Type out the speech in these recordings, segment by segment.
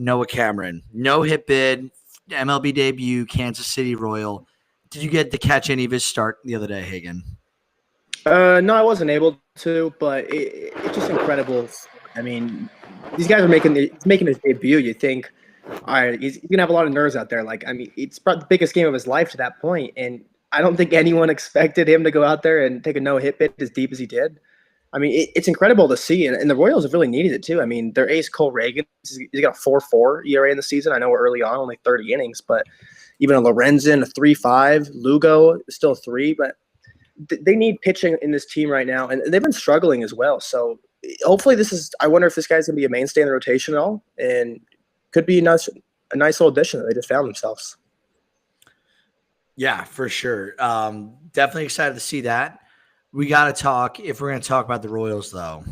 Noah Cameron. No hit bid, MLB debut, Kansas City Royal. Did you get to catch any of his start the other day, Hagen? No, I wasn't able to, but it's just incredible. I mean, these guys are making his debut. You think, all right, he's gonna have a lot of nerves out there. Like, I mean, it's probably the biggest game of his life to that point, and I don't think anyone expected him to go out there and take a no hit bid as deep as he did. I mean, it's incredible to see, and the Royals have really needed it too. I mean, their ace Cole Reagan, he's got a 4.4 ERA in the season. I know we're early on, only 30 innings, but even a Lorenzen, a 3.5, Lugo still 3, but they need pitching in this team right now, and they've been struggling as well. So hopefully I wonder if this guy's going to be a mainstay in the rotation at all, and could be a nice little addition that they just found themselves. Yeah, for sure. Definitely excited to see that. We got to talk, if we're going to talk about the Royals, though,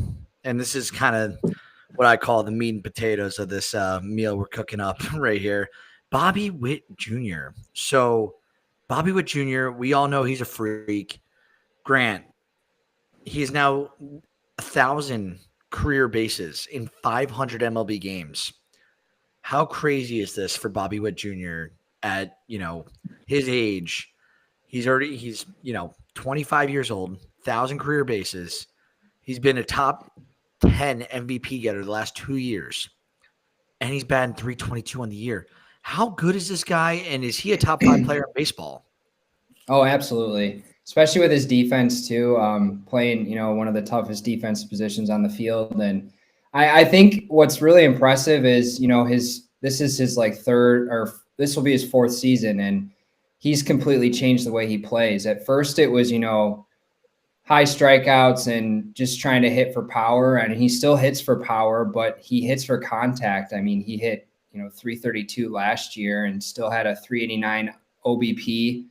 and this is kind of what I call the meat and potatoes of this meal we're cooking up right here. Bobby Witt Jr. So Bobby Witt Jr., we all know he's a freak. Grant, he's now 1,000 career bases in 500 MLB games. How crazy is this for Bobby Witt Jr. at, his age? He's 25 years old, 1,000 career bases. He's been a top 10 MVP getter the last 2 years, and he's batting .322 on the year. How good is this guy, and is he a top 5 player in baseball? Oh, absolutely. Especially with his defense too, playing, one of the toughest defensive positions on the field. And I think what's really impressive is, this is his this will be his 4th season, and he's completely changed the way he plays. At first it was, high strikeouts and just trying to hit for power, and he still hits for power, but he hits for contact. I mean, he hit, 332 last year and still had a 389 OBP.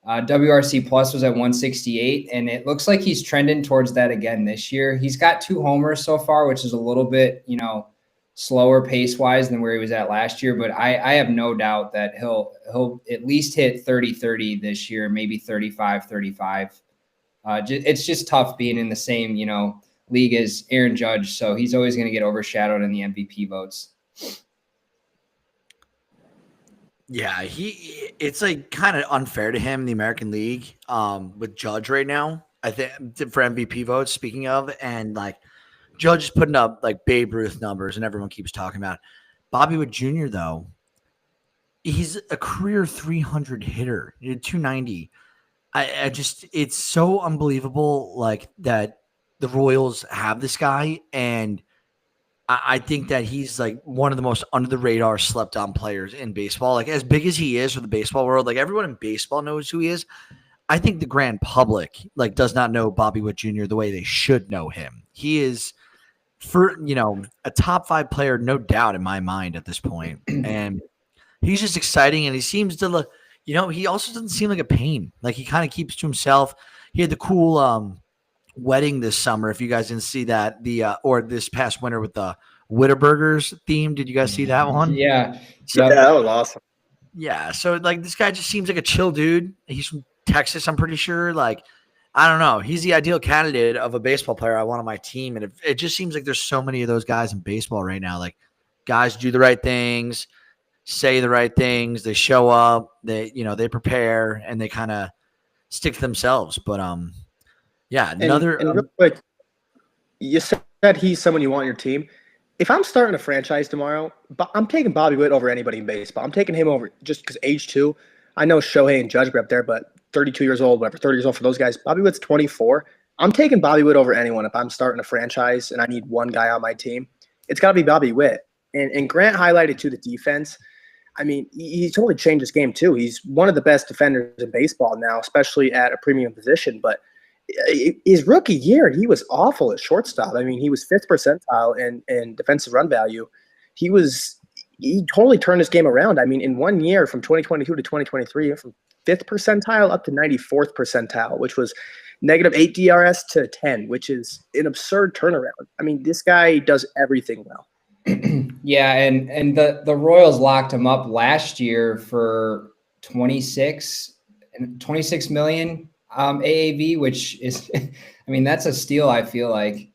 WRC plus was at 168, and it looks like he's trending towards that again this year. He's got 2 homers so far, which is a little bit, slower pace wise than where he was at last year. But I have no doubt that he'll at least hit 30-30 this year, maybe 35-35. It's just tough being in the same, league as Aaron Judge. So he's always going to get overshadowed in the MVP votes. Yeah, it's like kind of unfair to him in the American League with Judge right now, I think, for MVP votes, speaking of, and like Judge is putting up like Babe Ruth numbers and everyone keeps talking about it. Bobby Witt Jr., though, he's a career 300 hitter, 290. It's so unbelievable like that the Royals have this guy, and I think that he's like one of the most under the radar slept on players in baseball. Like as big as he is for the baseball world, like everyone in baseball knows who he is. I think the grand public like does not know Bobby Witt Jr. the way they should know him. He is a top 5 player, no doubt in my mind at this point. And he's just exciting, and he seems to look, he also doesn't seem like a pain. Like he kind of keeps to himself. He had the cool wedding this summer. If you guys didn't see that, or this past winter with the Whataburgers theme. Did you guys see that one? Yeah. Yeah, that was awesome. Yeah. So like this guy just seems like a chill dude. He's from Texas, I'm pretty sure. Like, I don't know. He's the ideal candidate of a baseball player I want on my team. And it just seems like there's so many of those guys in baseball right now. Like guys do the right things, say the right things. They show up, they prepare, and they kind of stick to themselves. But, yeah, and real quick, you said he's someone you want on your team. If I'm starting a franchise tomorrow, I'm taking Bobby Witt over anybody in baseball. I'm taking him over just because age too. I know Shohei and Judge were up there, but 32 years old, whatever, 30 years old for those guys. Bobby Witt's 24. I'm taking Bobby Witt over anyone if I'm starting a franchise and I need one guy on my team. It's got to be Bobby Witt. And Grant highlighted to the defense. I mean, he totally changed his game too. He's one of the best defenders in baseball now, especially at a premium position. But his rookie year, he was awful at shortstop. I mean, he was 5th percentile in defensive run value. He totally turned his game around. I mean, in 1 year from 2022 to 2023, from 5th percentile up to 94th percentile, which was -8 DRS to 10, which is an absurd turnaround. I mean, this guy does everything well. Yeah, and the Royals locked him up last year for 26 million AAV, which is, I mean, that's a steal, I feel like.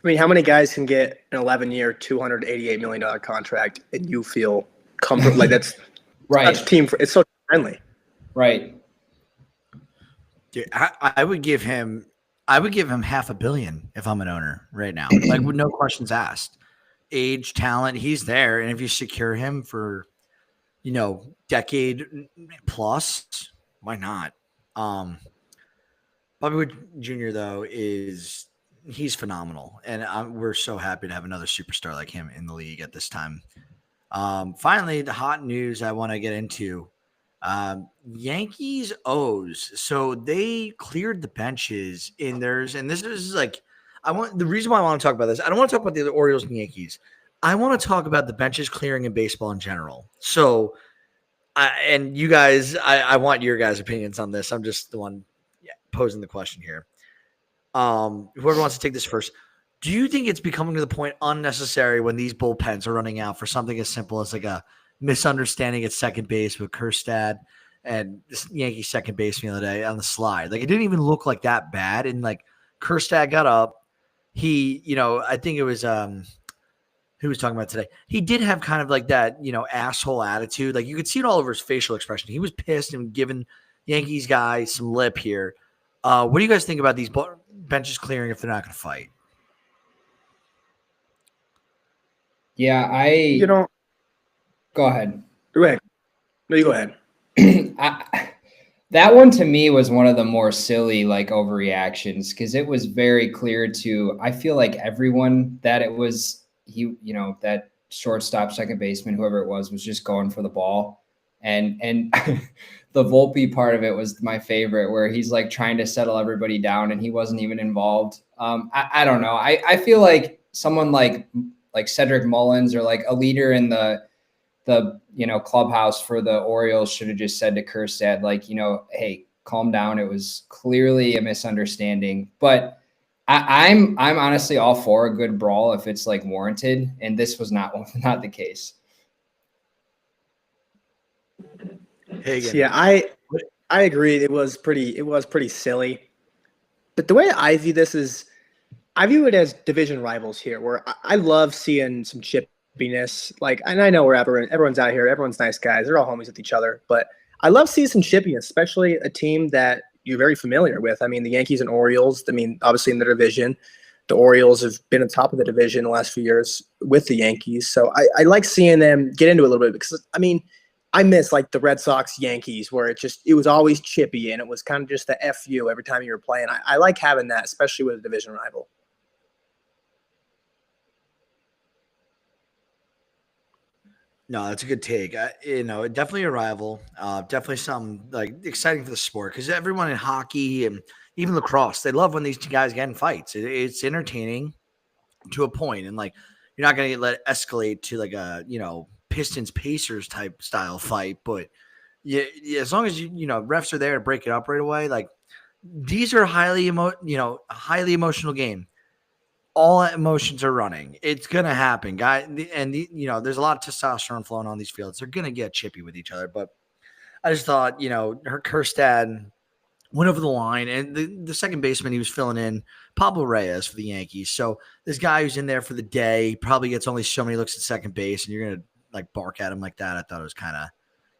I mean, how many guys can get an 11-year, $288 million contract and you feel comfortable? Like that's Right. such team. It's so friendly. Right. Dude, I would give him $500 million if I'm an owner right now. Like with no questions asked. Age, talent, he's there. And if you secure him for, decade plus, why not? Bobby Wood Jr. though he's phenomenal. And we're so happy to have another superstar like him in the league at this time. Finally, the hot news I want to get into. Yankees O's. So they cleared the benches in theirs, and this is like the reason why I want to talk about this. I don't want to talk about the other Orioles and Yankees. I want to talk about the benches clearing in baseball in general. So, and you guys, I want your guys' opinions on this. I'm just the one posing the question here. Whoever wants to take this first. Do you think it's becoming to the point unnecessary when these bullpens are running out for something as simple as like a misunderstanding at second base with Kjerstad and this Yankee second baseman the other day on the slide? Like it didn't even look like that bad. And like Kjerstad got up. He, I think it was who was talking about today. He did have kind of like that, asshole attitude. Like you could see it all over his facial expression. He was pissed and giving Yankees guy some lip here. What do you guys think about these benches clearing if they're not going to fight? Yeah, go ahead. Go ahead. No, you go ahead. That one to me was one of the more silly like overreactions because it was very clear to I feel like everyone that it was that shortstop, second baseman, whoever it was just going for the ball. And the Volpe part of it was my favorite, where he's like trying to settle everybody down and he wasn't even involved. I don't know. I feel like someone like Cedric Mullins or like a leader in the clubhouse for the Orioles should have just said to Kjerstad, like, hey, calm down. It was clearly a misunderstanding. But I'm honestly all for a good brawl if it's like warranted, and this was not the case. Yeah, I agree. It was pretty silly. But the way I view this is, I view it as division rivals here, where I love seeing some chippiness. Like, and I know everyone's out here, everyone's nice guys, they're all homies with each other. But I love seeing some chippiness, especially a team that you're very familiar with. I mean, the Yankees and Orioles. I mean, obviously in the division, the Orioles have been on top of the division the last few years with the Yankees. So I like seeing them get into it a little bit because I mean, I miss like the Red Sox Yankees where it was always chippy and it was kind of just the FU every time you were playing. I like having that, especially with a division rival. No, that's a good take. Definitely a rival. Definitely something like exciting for the sport because everyone in hockey and even lacrosse, they love when these two guys get in fights. It's entertaining to a point, and like you're not going to let it escalate to like a Pistons Pacers type style fight. But yeah, as long as refs are there to break it up right away, like these are a highly emotional game. All emotions are running. It's gonna happen, guy. And there's a lot of testosterone flowing on these fields. They're gonna get chippy with each other. But I just thought, Kjerstad went over the line, and the second baseman he was filling in, Pablo Reyes for the Yankees. So this guy who's in there for the day probably gets only so many looks at second base, and you're gonna like bark at him like that. I thought it was kind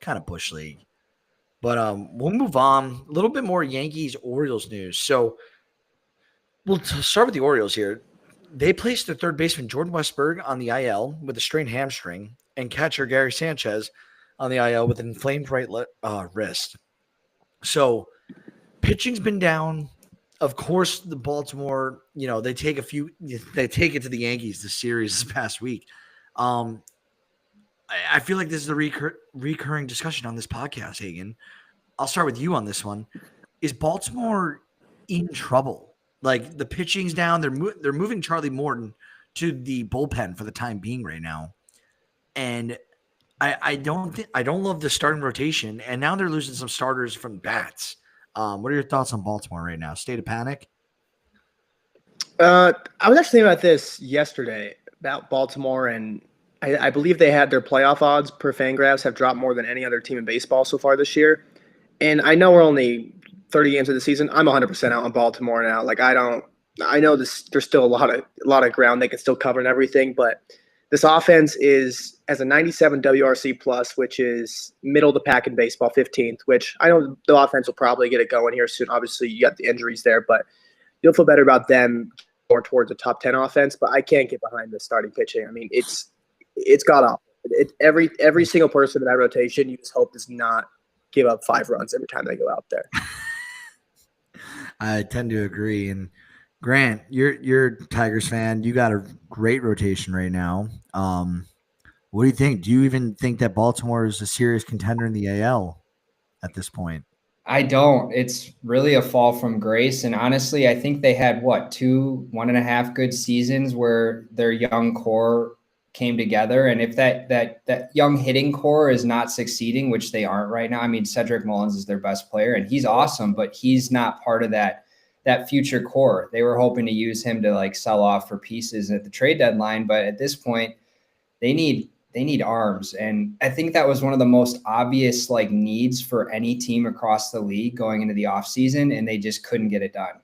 of bush league. But we'll move on. A little bit more Yankees Orioles news. So we'll start with the Orioles here. They placed their third baseman, Jordan Westburg, on the IL with a strained hamstring and catcher Gary Sanchez on the IL with an inflamed right wrist. So pitching's been down. Of course, the Baltimore, they take it to the Yankees, the series this past week. I feel like this is a recurring discussion on this podcast, Hagen. I'll start with you on this one. Is Baltimore in trouble? Like the pitching's down, they're moving Charlie Morton to the bullpen for the time being right now, and I don't love the starting rotation, and now they're losing some starters from bats. What are your thoughts on Baltimore right now? State of panic? I was actually thinking about this yesterday about Baltimore, and I believe they had their playoff odds per Fangraphs have dropped more than any other team in baseball so far this year. And I know we're only 30 games of the season. I'm 100% out on Baltimore now. Like I don't I know there's still a lot of ground they can still cover and everything, but this offense has a 97 WRC plus, which is middle of the pack in baseball, 15th. Which I know the offense will probably get it going here soon. Obviously, you got the injuries there, but you'll feel better about them more towards a top 10 offense. But I can't get behind the starting pitching. I mean, it's god awful. Every single person in that rotation, you just hope does not give up 5 runs every time they go out there. I tend to agree. And Grant, you're a Tigers fan. You got a great rotation right now. What do you think? Do you even think that Baltimore is a serious contender in the AL at this point? I don't. It's really a fall from grace. And honestly, I think they had 1.5 good seasons where their young core came together. And if that young hitting core is not succeeding, which they aren't right now, I mean, Cedric Mullins is their best player and he's awesome, but he's not part of that future core. They were hoping to use him to like sell off for pieces at the trade deadline. But at this point, they need arms. And I think that was one of the most obvious like needs for any team across the league going into the offseason, and they just couldn't get it done.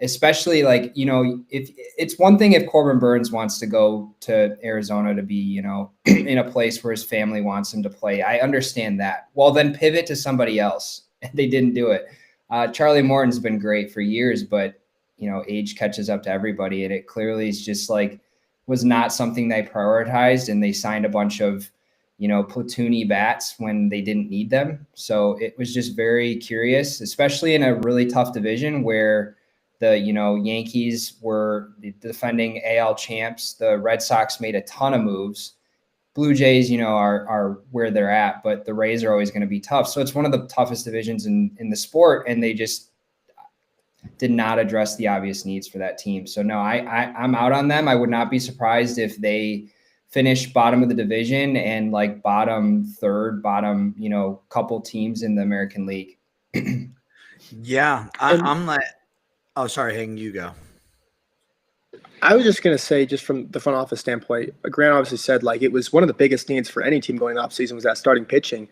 Especially like, if it's one thing if Corbin Burns wants to go to Arizona to be, in a place where his family wants him to play. I understand that. Well, then pivot to somebody else. And they didn't do it. Charlie Morton's been great for years, but age catches up to everybody. And it clearly is just like, was not something they prioritized, and they signed a bunch of, platoony bats when they didn't need them. So it was just very curious, especially in a really tough division where the, Yankees were the defending AL champs. The Red Sox made a ton of moves. Blue Jays, are where they're at, but the Rays are always going to be tough. So it's one of the toughest divisions in the sport, and they just did not address the obvious needs for that team. So no, I'm out on them. I would not be surprised if they finish bottom of the division and like bottom third, couple teams in the American League. Yeah, I'm like, oh, sorry, Hagen, you go. I was just going to say, just from the front office standpoint, Grant obviously said like it was one of the biggest needs for any team going off season was that starting pitching.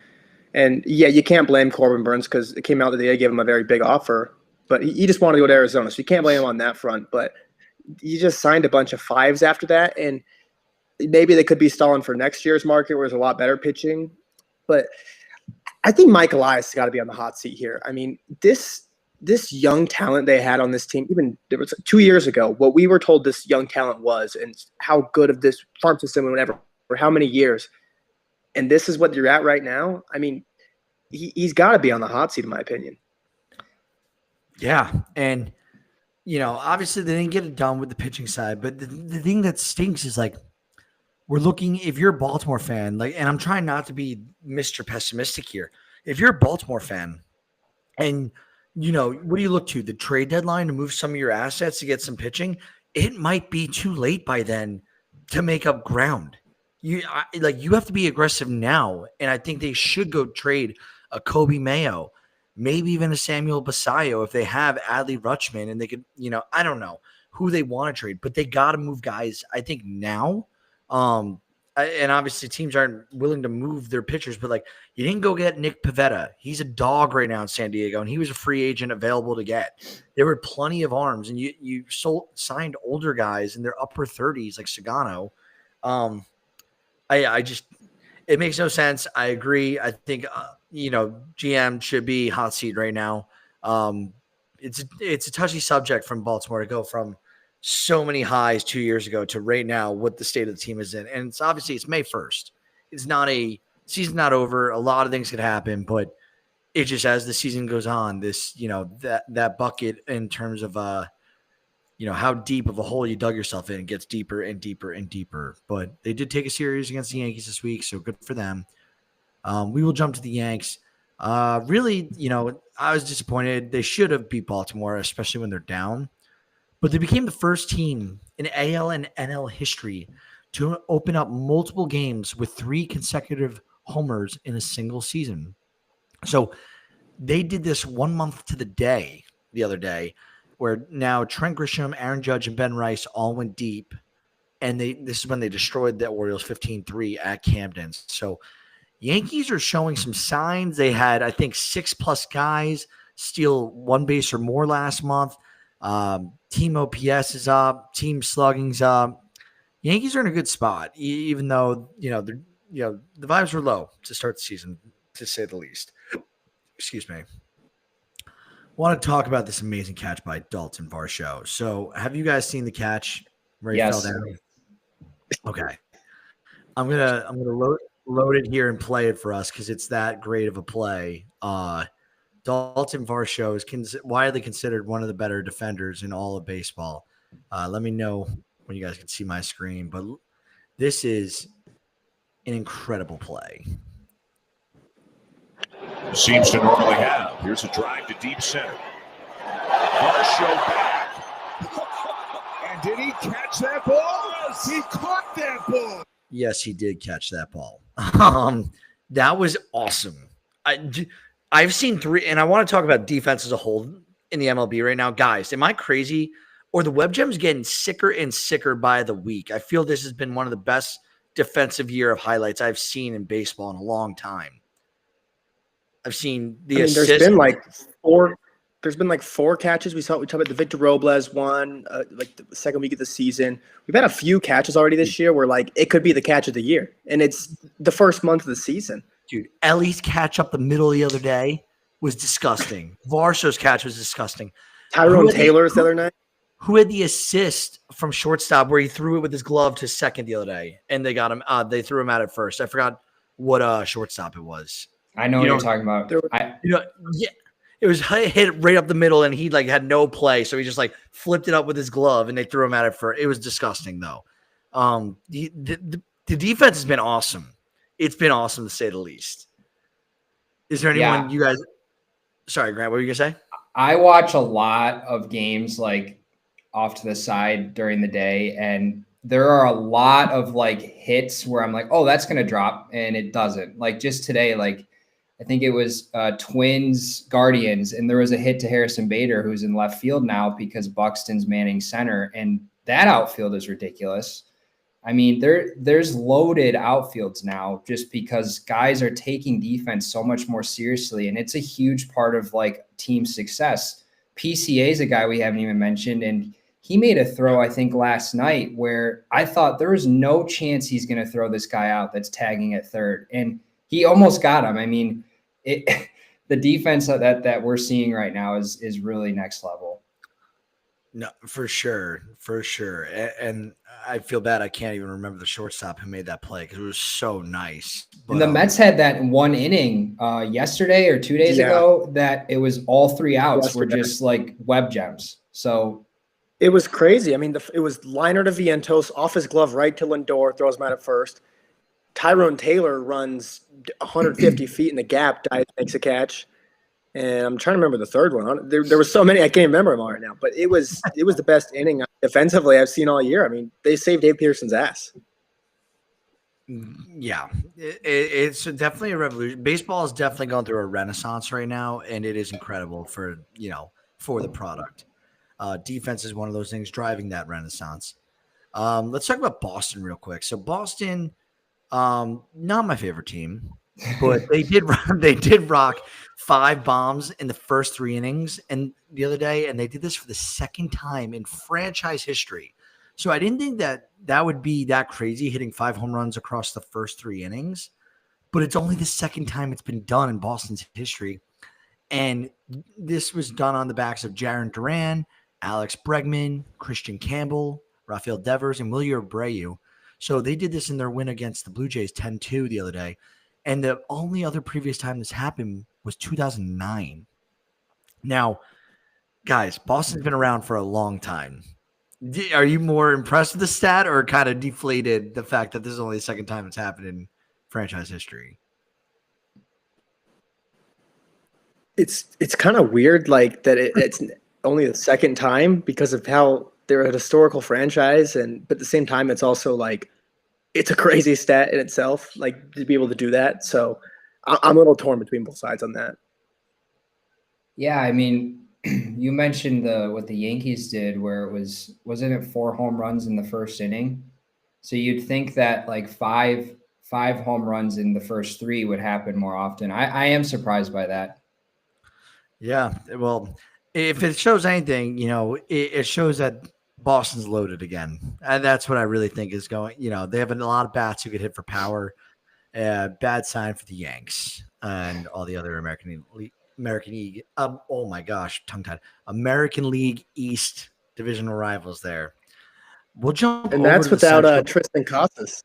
And yeah, you can't blame Corbin Burns because it came out that they gave him a very big offer. But he just wanted to go to Arizona, so you can't blame him on that front. But you just signed a bunch of 5s after that, and maybe they could be stalling for next year's market where there's a lot better pitching. But I think Mike Elias has got to be on the hot seat here. I mean, this young talent they had on this team, even there was 2 years ago, what we were told this young talent was and how good of this farm system and whatever for how many years. And this is what you're at right now. I mean, he's got to be on the hot seat, in my opinion. Yeah. And, obviously they didn't get it done with the pitching side, but the thing that stinks is like, we're looking, if you're a Baltimore fan, like, and I'm trying not to be Mr. Pessimistic here. If you're a Baltimore fan and, what do you look to? The trade deadline to move some of your assets to get some pitching? It might be too late by then to make up ground. You have to be aggressive now. And I think they should go trade a Kobe Mayo, maybe even a Samuel Basayo if they have Adley Rutschman and they could, I don't know who they want to trade, but they got to move guys, I think, now. And obviously teams aren't willing to move their pitchers, but like you didn't go get Nick Pivetta. He's a dog right now in San Diego, and he was a free agent available to get. There were plenty of arms, and you signed older guys in their upper 30s like Sagano. It makes no sense. I agree. I think GM should be hot seat right now. It's a touchy subject from Baltimore to go from so many highs 2 years ago to right now what the state of the team is in. And it's May 1st. It's not season's not over. A lot of things could happen, but it just, as the season goes on, this, that bucket in terms of, how deep of a hole you dug yourself in gets deeper and deeper and deeper. But they did take a series against the Yankees this week, so good for them. We will jump to the Yanks. Really, I was disappointed. They should have beat Baltimore, especially when they're down. But they became the first team in AL and NL history to open up multiple games with 3 consecutive homers in a single season. So they did this 1 month to the day the other day, where now Trent Grisham, Aaron Judge, and Ben Rice all went deep. And this is when they destroyed the Orioles 15-3 at Camden. So Yankees are showing some signs. They had, I think, 6+ guys steal 1 base or more last month. Team OPS is up. Team slugging's up. Yankees are in a good spot, even though the vibes were low to start the season, to say the least. Excuse me. Want to talk about this amazing catch by Dalton Varsho. So, have you guys seen the catch where he Yes. fell down? Okay, I'm gonna load it here and play it for us because it's that great of a play. Dalton Varsho is widely considered one of the better defenders in all of baseball. Let me know when you guys can see my screen, but this is an incredible play. Seems to normally have. Here's a drive to deep center. Varsho back. And did he catch that ball? Yes, he caught that ball. Yes, he did catch that ball. That was awesome. I've seen three, and I want to talk about defense as a whole in the MLB right now. Guys, am I crazy? Or the web gem's getting sicker and sicker by the week. I feel this has been one of the best defensive year of highlights I've seen in baseball in a long time. I've seen the assist. There's been like four. There's been like 4 catches. We talked about the Victor Robles one, like the second week of the season. We've had a few catches already this year where like it could be the catch of the year, and it's the first month of the season. Dude, Ellie's catch up the middle the other day was disgusting. Varsho's catch was disgusting. Tyrone Taylor's the other night. Who had the assist from shortstop where he threw it with his glove to second the other day, and they got him. They threw him out at first. I forgot what shortstop it was. I know what you're talking about. Yeah, it was hit right up the middle, and he like had no play, so he just like flipped it up with his glove, and they threw him out at first. It was disgusting though. The defense has been awesome. It's been awesome to say the least. Is there anyone you guys? Sorry, Grant. What were you gonna say? I watch a lot of games like off to the side during the day, and there are a lot of like hits where I'm like, oh, that's going to drop, and it doesn't. Like just today, like I think it was Twins Guardians, and there was a hit to Harrison Bader, who's in left field now because Buxton's manning center, and that outfield is ridiculous. I mean, there's loaded outfields now just because guys are taking defense so much more seriously, and it's a huge part of like team success. PCA is a guy we haven't even mentioned, and he made a throw, I think, last night where I thought there was no chance he's going to throw this guy out that's tagging at third, and he almost got him. I mean, the defense that we're seeing right now is really next level. No, for sure. And I feel bad I can't even remember the shortstop who made that play because it was so nice. But, and the Mets had that one inning yesterday or 2 days ago that it was all 3 outs were just like web gems. So it was crazy. I mean, it was liner to Vientos, off his glove right to Lindor, throws him out at first. Tyrone Taylor runs 150 feet in the gap, dives, makes a catch. And I'm trying to remember the third one. There were so many I can't remember them all right now. But it was the best inning defensively I've seen all year. I mean, they saved Dave Peterson's ass. Yeah, it's definitely a revolution. Baseball is definitely going through a renaissance right now, and it is incredible for the product. Defense is one of those things driving that renaissance. Let's talk about Boston real quick. So Boston, not my favorite team, but they did rock 5 bombs in the first 3 innings and the other day, and they did this for the second time in franchise history. So I didn't think that would be that crazy, hitting 5 home runs across the first 3 innings, but it's only the second time it's been done in Boston's history. And this was done on the backs of Jarren Duran, Alex Bregman, Christian Campbell, Rafael Devers, and Wilyer Abreu. So they did this in their win against the Blue Jays 10-2 the other day. And the only other previous time this happened was 2009. Now, guys, Boston's been around for a long time. Are you more impressed with the stat or kind of deflated the fact that this is only the second time it's happened in franchise history? It's kind of weird, like that it's only the second time because of how they're a historical franchise, but at the same time, it's also like it's a crazy stat in itself, like to be able to do that. So I'm a little torn between both sides on that. Yeah, I mean, you mentioned what the Yankees did, where wasn't it 4 home runs in the first inning? So you'd think that like five home runs in the first 3 would happen more often. I am surprised by that. Yeah, well, if it shows anything, it shows that Boston's loaded again, and that's what I really think is going. They have a lot of bats who could hit for power. Bad sign for the Yanks and all the other American League. Oh my gosh, tongue tied. American League East divisional rivals. There, we'll jump. And over that's to the without Central. Tristan Casas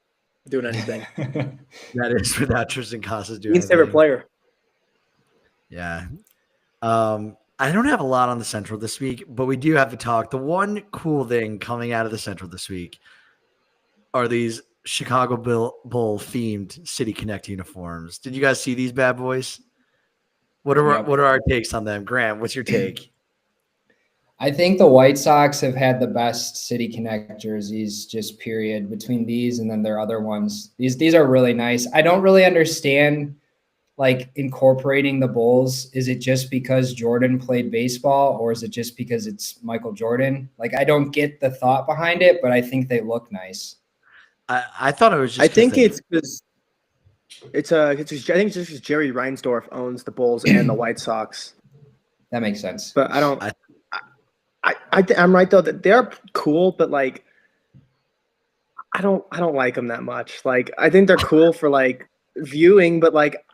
doing anything. That is without Tristan Casas doing Dean's favorite anything. player. Yeah. I don't have a lot on the Central this week, but we do have to talk. The one cool thing coming out of the Central this week are these Chicago Bull themed City Connect uniforms. Did you guys see these bad boys? What are our takes on them? Grant, what's your take? I think the White Sox have had the best City Connect jerseys, just period, between these and then their other ones. These are really nice. I don't really understand like incorporating the Bulls. Is it just because Jordan played baseball, or is it just because it's Michael Jordan? Like, I don't get the thought behind it, but I think they look nice. I thought it was just. I think it's because I think it's just because Jerry Reinsdorf owns the Bulls and the White Sox. That makes sense. But I don't. I'm right though that they're cool, but like, I don't like them that much. Like, I think they're cool for like viewing, but like,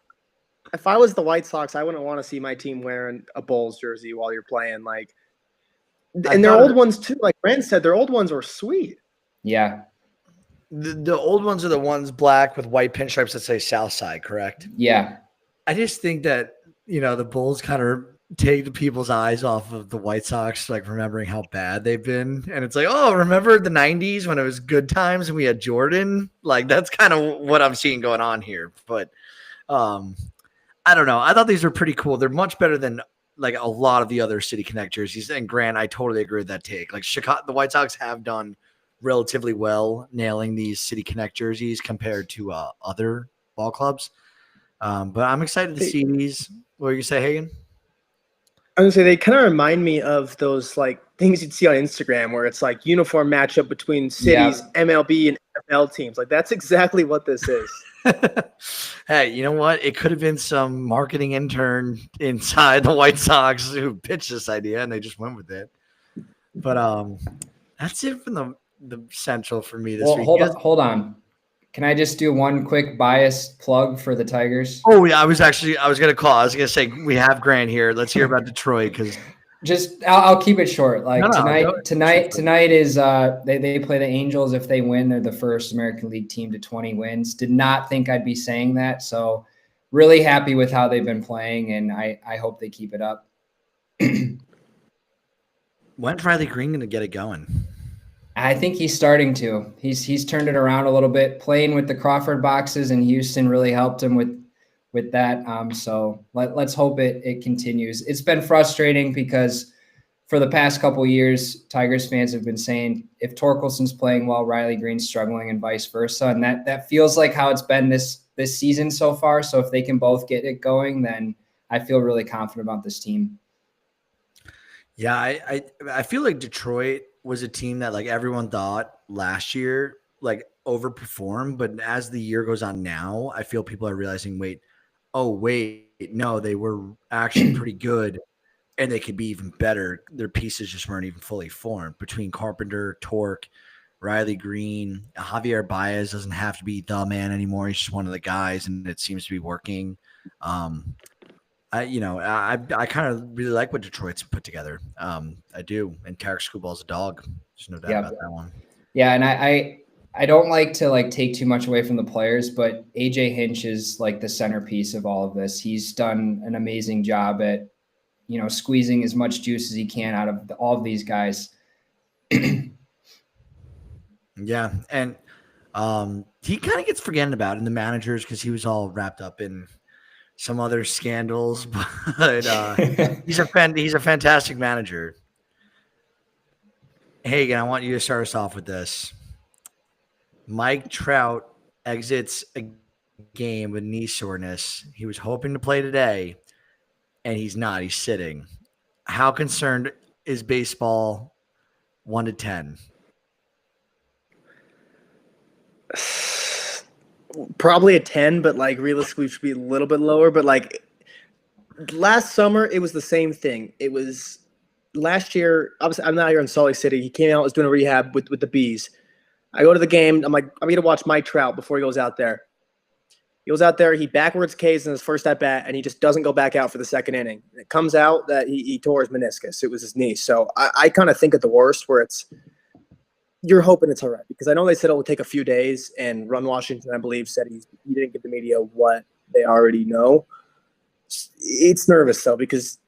if I was the White Sox, I wouldn't want to see my team wearing a Bulls jersey while you're playing. Like, and their old ones too. Like Brand said, their old ones were sweet. Yeah. The old ones are the ones black with white pinstripes that say Southside, correct? Yeah. I just think that, the Bulls kind of take the people's eyes off of the White Sox, like remembering how bad they've been. And it's like, oh, remember the 90s when it was good times and we had Jordan? Like, that's kind of what I'm seeing going on here. But I don't know. I thought these were pretty cool. They're much better than like a lot of the other City Connect jerseys. And Grant, I totally agree with that take. Like the White Sox have done relatively well nailing these City Connect jerseys compared to other ball clubs. But I'm excited to see these. What were you say, Hagen? I was gonna say they kind of remind me of those like things you'd see on Instagram where it's like uniform matchup between cities, MLB, and NFL teams. Like that's exactly what this is. Hey, you know what? It could have been some marketing intern inside the White Sox who pitched this idea and they just went with it. But that's it from the Central for me this week. Hold on. Can I just do one quick biased plug for the Tigers? Oh yeah, I was gonna call. I was gonna say we have Grant here. Let's hear about Detroit because I'll keep it short. Like tonight is they play the Angels. If they win, they're the first American League team to 20 wins. Did not think I'd be saying that. So really happy with how they've been playing, and I hope they keep it up. When's Riley Green gonna get it going? I think he's starting to. He's turned it around a little bit. Playing with the Crawford boxes in Houston really helped him with that. So let's hope it continues. It's been frustrating because for the past couple of years, Tigers fans have been saying if Torkelson's playing well, Riley Green's struggling, and vice versa. And that feels like how it's been this season so far. So if they can both get it going, then I feel really confident about this team. Yeah, I feel like Detroit was a team that like everyone thought last year like overperformed, but as the year goes on now, I feel people are realizing, no, they were actually pretty good and they could be even better. Their pieces just weren't even fully formed between Carpenter, Torque, Riley Green, Javier Baez doesn't have to be the man anymore. He's just one of the guys and it seems to be working. I kind of really like what Detroit's put together. I do. And Tarek Skubal's a dog. There's no doubt about that one. Yeah. And I don't like to like take too much away from the players, but AJ Hinch is like the centerpiece of all of this. He's done an amazing job at, squeezing as much juice as he can out of all of these guys. Yeah. And he kind of gets forgotten about in the managers because he was all wrapped up in some other scandals, but he's a fantastic manager. Hagen, I want you to start us off with this. Mike Trout exits a game with knee soreness. He was hoping to play today, and he's not. He's sitting. How concerned is baseball 1 to 10? Probably a 10, but like realistically should be a little bit lower. But like last summer, it was the same thing. It was last year, obviously, I'm not here in Salt Lake City. He came out, was doing a rehab with the Bees. I go to the game. I'm like, I'm going to watch Mike Trout before he goes out there. He goes out there, he backwards Ks in his first at bat, and he just doesn't go back out for the second inning. It comes out that he tore his meniscus. It was his knee. So I kind of think at the worst where you're hoping it's all right, because I know they said it will take a few days, and Ron Washington, I believe, said he didn't give the media what they already know. It's nervous though, because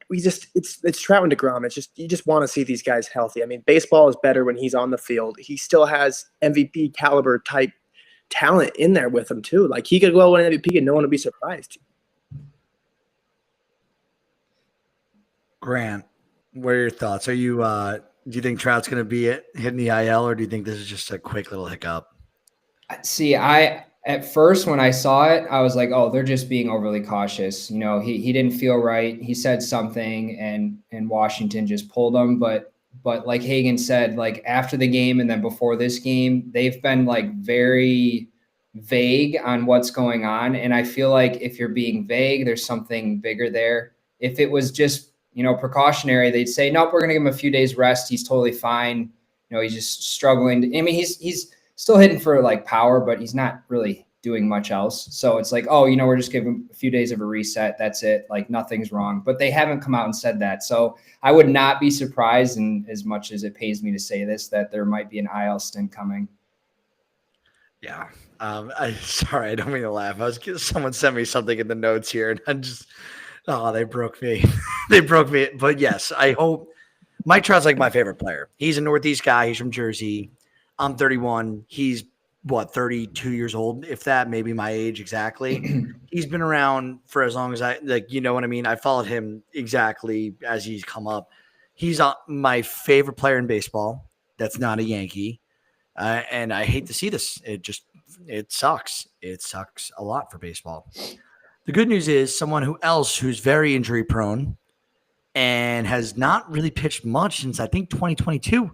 it's Trout and DeGrom. It's just, you just want to see these guys healthy. I mean, baseball is better when he's on the field. He still has MVP caliber type talent in there with him too. Like, he could go win MVP and no one would be surprised. Grant, what are your thoughts? Are you do you think Trout's going to be hitting the IL, or do you think this is just a quick little hiccup? See, at first when I saw it, I was like, oh, they're just being overly cautious. You know, he didn't feel right. He said something and Washington just pulled him. But like Hagan said, like after the game and then before this game, they've been like very vague on what's going on. And I feel like if you're being vague, there's something bigger there. If it was just, precautionary, they'd say, nope, we're going to give him a few days rest. He's totally fine. He's just struggling. I mean, he's still hitting for like power, but he's not really doing much else. So it's like, oh, we're just giving him a few days of a reset. That's it. Like, nothing's wrong. But they haven't come out and said that. So I would not be surprised, and as much as it pays me to say this, that there might be an IL stint coming. Yeah. Sorry, I don't mean to laugh. Someone sent me something in the notes here, and I'm just, they broke me. They broke me. But yes, I hope. Mike Trout's like my favorite player. He's a Northeast guy. He's from Jersey. I'm 31. He's 32 years old, if that, maybe my age exactly. He's been around for as long as you know what I mean? I followed him exactly as he's come up. He's my favorite player in baseball. That's not a Yankee. And I hate to see this. It sucks. It sucks a lot for baseball. The good news is someone who's very injury prone and has not really pitched much since I think 2022.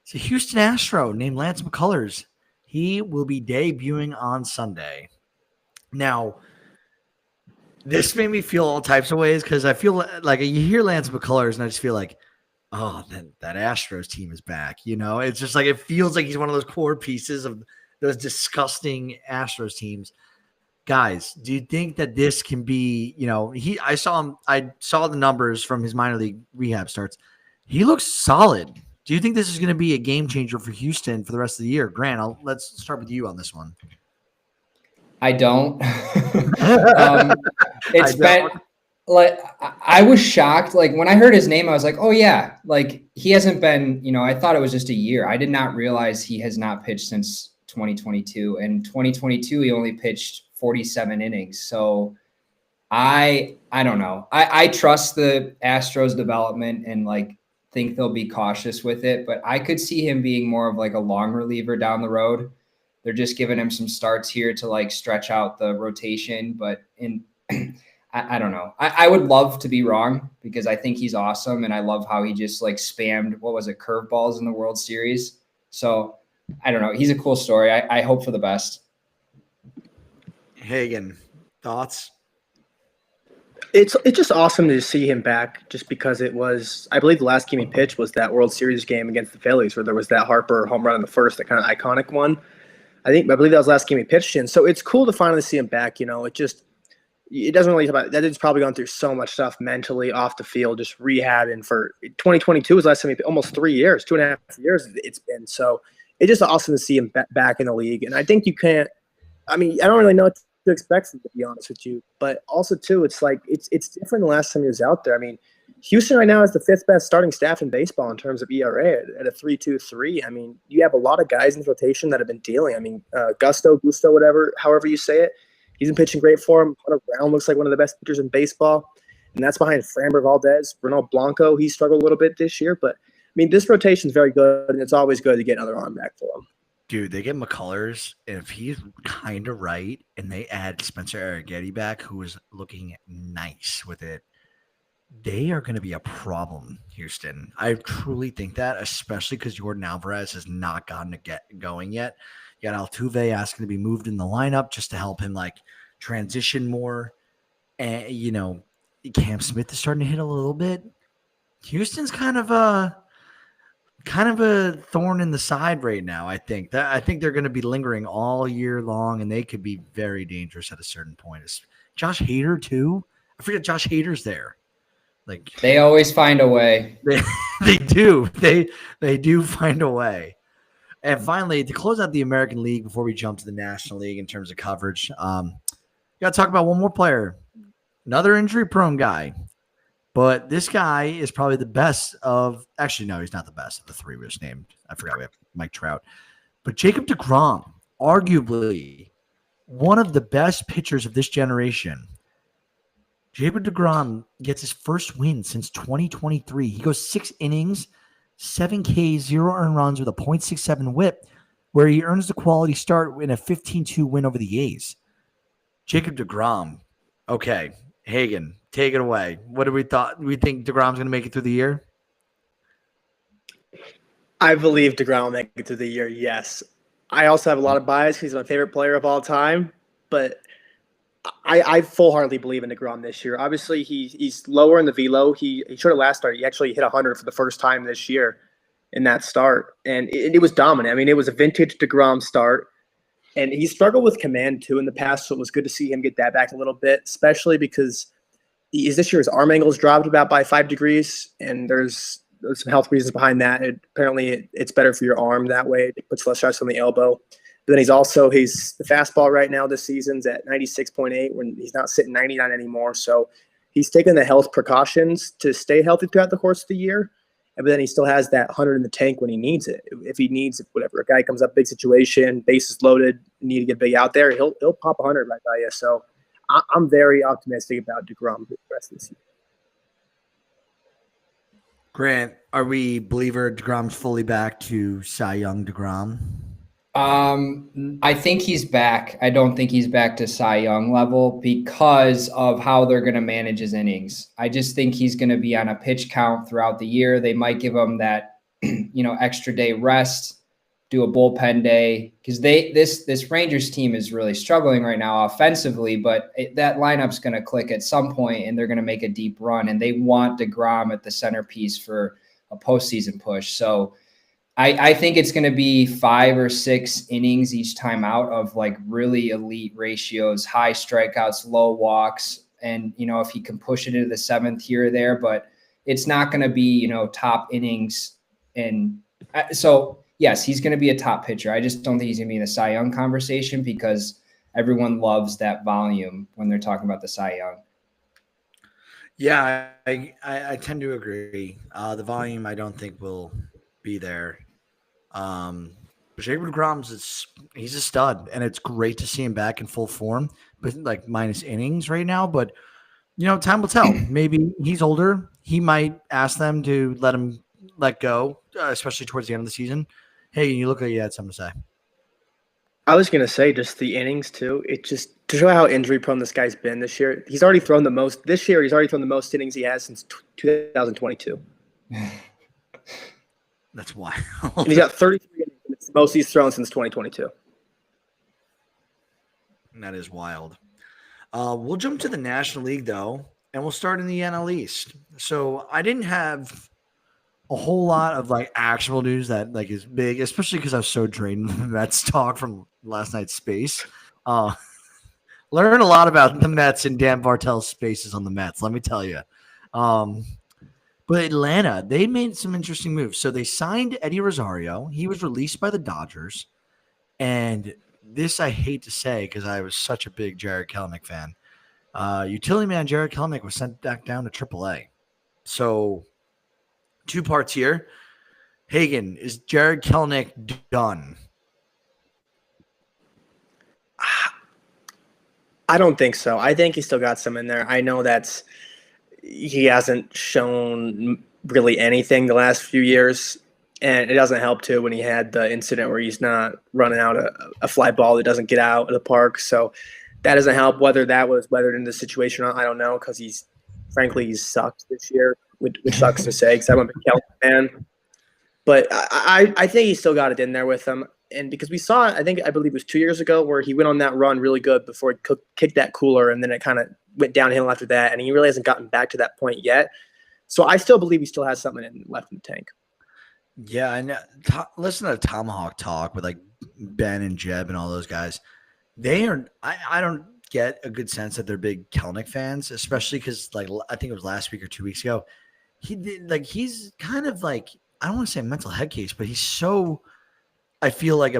It's a Houston Astro named Lance McCullers. He will be debuting on Sunday. Now, this made me feel all types of ways, because I feel like you hear Lance McCullers and I just feel like, oh, that Astros team is back. It's just like, it feels like he's one of those core pieces of those disgusting Astros teams. Guys, do you think that this can be, I saw the numbers from his minor league rehab starts. He looks solid. Do you think this is going to be a game changer for Houston for the rest of the year? Grant, let's start with you on this one. I don't. Been like, I was shocked. Like, when I heard his name, I was like, oh yeah, like he hasn't been, I thought it was just a year. I did not realize he has not pitched since 2022. And 2022, he only pitched 47 innings. So I don't know. I trust the Astros development and like think they'll be cautious with it, but I could see him being more of like a long reliever down the road. They're just giving him some starts here to like stretch out the rotation, but I don't know. I would love to be wrong, because I think he's awesome. And I love how he just like spammed, curveballs in the World Series. So I don't know. He's a cool story. I hope for the best. Hagan, thoughts? It's just awesome to see him back, just because it was, I believe the last game he pitched was that World Series game against the Phillies, where there was that Harper home run in the first, that kind of iconic one. I believe that was the last game he pitched in. So it's cool to finally see him back. It doesn't really about that. It's probably gone through so much stuff mentally off the field, just rehabbing for 2022 was the last time almost 3 years, 2.5 years it's been. So it's just awesome to see him back in the league. And I think you can't, I don't really know what to expect, to be honest with you, but also too, it's like, it's different the last time he was out there. I mean, Houston right now is the 5th best starting staff in baseball in terms of ERA at a 3.23. I mean, you have a lot of guys in the rotation that have been dealing. I mean, Gusto, however you say it, he's been pitching great for him. Hunter Brown looks like one of the best pitchers in baseball, and that's behind Framber Valdez. Ronald Blanco, he struggled a little bit this year, but I mean, this rotation is very good, and it's always good to get another arm back for him. Dude, they get McCullers, and if he's kind of right, and they add Spencer Arrighetti back, who is looking nice with it, they are going to be a problem, Houston. I truly think that, especially because Jordan Alvarez has not gotten to get going yet. You got Altuve asking to be moved in the lineup just to help him like transition more. And, Cam Smith is starting to hit a little bit. Houston's kind of a thorn in the side right now. I think they're going to be lingering all year long, and they could be very dangerous at a certain point. Is Josh Hader too? I forget Josh Hader's there. Like They always find a way. they do. They do find a way. And finally, to close out the American League before we jump to the National League in terms of coverage, got to talk about one more player, another injury-prone guy. But this guy is probably the best of – actually, no, he's not the best of the three we just named. I forgot we have Mike Trout. But Jacob deGrom, arguably one of the best pitchers of this generation. Jacob deGrom gets his first win since 2023. He goes 6 innings, 7 Ks, 0 earned runs with a .67 whip, where he earns the quality start in a 15-2 win over the A's. Jacob deGrom, okay, Hagen, take it away. What do we thought? We think deGrom's going to make it through the year? I believe deGrom will make it through the year, yes. I also have a lot of bias. He's my favorite player of all time, but I full-heartedly believe in deGrom this year. Obviously, he's lower in the velo. He showed it last start. He actually hit 100 for the first time this year in that start, and it was dominant. I mean, it was a vintage deGrom start, and he struggled with command too in the past, so it was good to see him get that back a little bit, especially because this year his arm angle's dropped about by 5 degrees, and there's some health reasons behind that. Apparently, it's better for your arm that way. It puts less stress on the elbow. But then he's the fastball right now this season's at 96.8 when he's not sitting 99 anymore. So he's taking the health precautions to stay healthy throughout the course of the year. But then he still has that 100 in the tank when he needs it. If he needs whatever, a guy comes up, big situation, bases loaded, need to get big out there, he'll pop 100 right by you. So I'm very optimistic about deGrom the rest of this year. Grant, are we believer deGrom's fully back to Cy Young deGrom? I think he's back. I don't think he's back to Cy Young level because of how they're going to manage his innings. I just think he's going to be on a pitch count throughout the year. They might give him that, extra day rest, do a bullpen day, because this Rangers team is really struggling right now offensively, but that lineup's going to click at some point and they're going to make a deep run, and they want deGrom at the centerpiece for a postseason push. So I think it's going to be 5 or 6 innings each time out of like really elite ratios, high strikeouts, low walks. And, if he can push it into the 7th here or there, but it's not going to be, top innings. And so, yes, he's going to be a top pitcher. I just don't think he's going to be in the Cy Young conversation because everyone loves that volume when they're talking about the Cy Young. Yeah, I tend to agree. The volume I don't think will be there. Jacob deGrom's he's a stud, and it's great to see him back in full form, but like minus innings right now. But time will tell. Maybe he's older. He might ask them to let go, especially towards the end of the season. Hey, you look like you had something to say. I was gonna say just the innings too. It just to show how injury prone this guy's been this year. He's already thrown the most this year. He's already thrown the most innings he has since 2022. That's wild. And he's got 33 innings. It's the most he's thrown since 2022. That is wild. We'll jump to the National League, though, and we'll start in the NL East. So I didn't have a whole lot of actual news that is big, especially because I was so drained from the Mets talk from last night's space. Learn a lot about the Mets and Dan Bartel's spaces on the Mets, let me tell you. But Atlanta, they made some interesting moves. So they signed Eddie Rosario. He was released by the Dodgers. And this I hate to say because I was such a big Jared Kelenic fan. Utility man Jared Kelenic was sent back down to AAA. So 2 parts here. Hagen, is Jared Kelenic done? I don't think so. I think he still got some in there. I know he hasn't shown really anything the last few years, and it doesn't help too when he had the incident where he's not running out a fly ball that doesn't get out of the park. So that doesn't help. Whether that was weathered in the situation or not, I don't know, because he's sucked this year, which sucks to say because I'm a big Kelenic fan. But I think he still got it in there with him. And because we saw, I believe it was 2 years ago where he went on that run really good before he kicked that cooler, and then it kind of went downhill after that, and he really hasn't gotten back to that point yet. So I still believe he still has something left in the tank. Yeah, and listen to Tomahawk talk with like Ben and Jeb and all those guys. They are. I don't get a good sense that they're big Kelnick fans, especially because like I think it was last week or 2 weeks ago. He's kind of like, I don't want to say a mental head case, but he's so, I feel like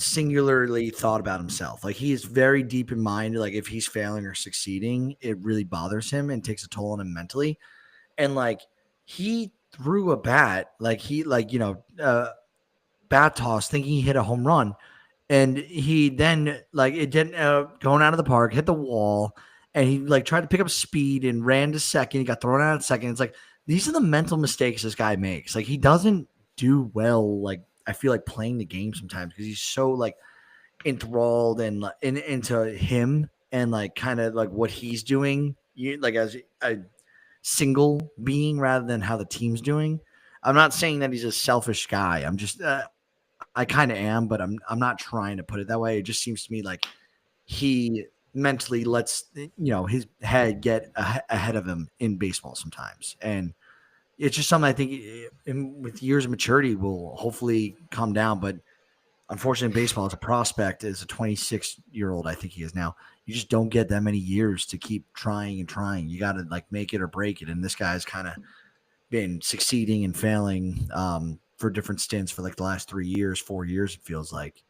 singularly thought about himself. Like he is very deep in mind. Like if he's failing or succeeding, it really bothers him and takes a toll on him mentally. And like he threw a bat, bat toss, thinking he hit a home run. And he then it didn't going out of the park, hit the wall, and he like tried to pick up speed and ran to second. He got thrown out at second. It's like these are the mental mistakes this guy makes. Like he doesn't do well. Like I feel like playing the game sometimes because he's so like enthralled and into him and like kind of like what he's doing. Like as a single being rather than how the team's doing. I'm not saying that he's a selfish guy. I'm just I kind of am, but I'm not trying to put it that way. It just seems to me like he mentally lets his head get ahead of him in baseball sometimes, and it's just something I think with years of maturity will hopefully calm down. But unfortunately, in baseball, as a prospect, as a 26-year-old, I think he is now, you just don't get that many years to keep trying and trying. You got to like make it or break it, and this guy's kind of been succeeding and failing for different stints for like the last 3 years, 4 years, it feels like.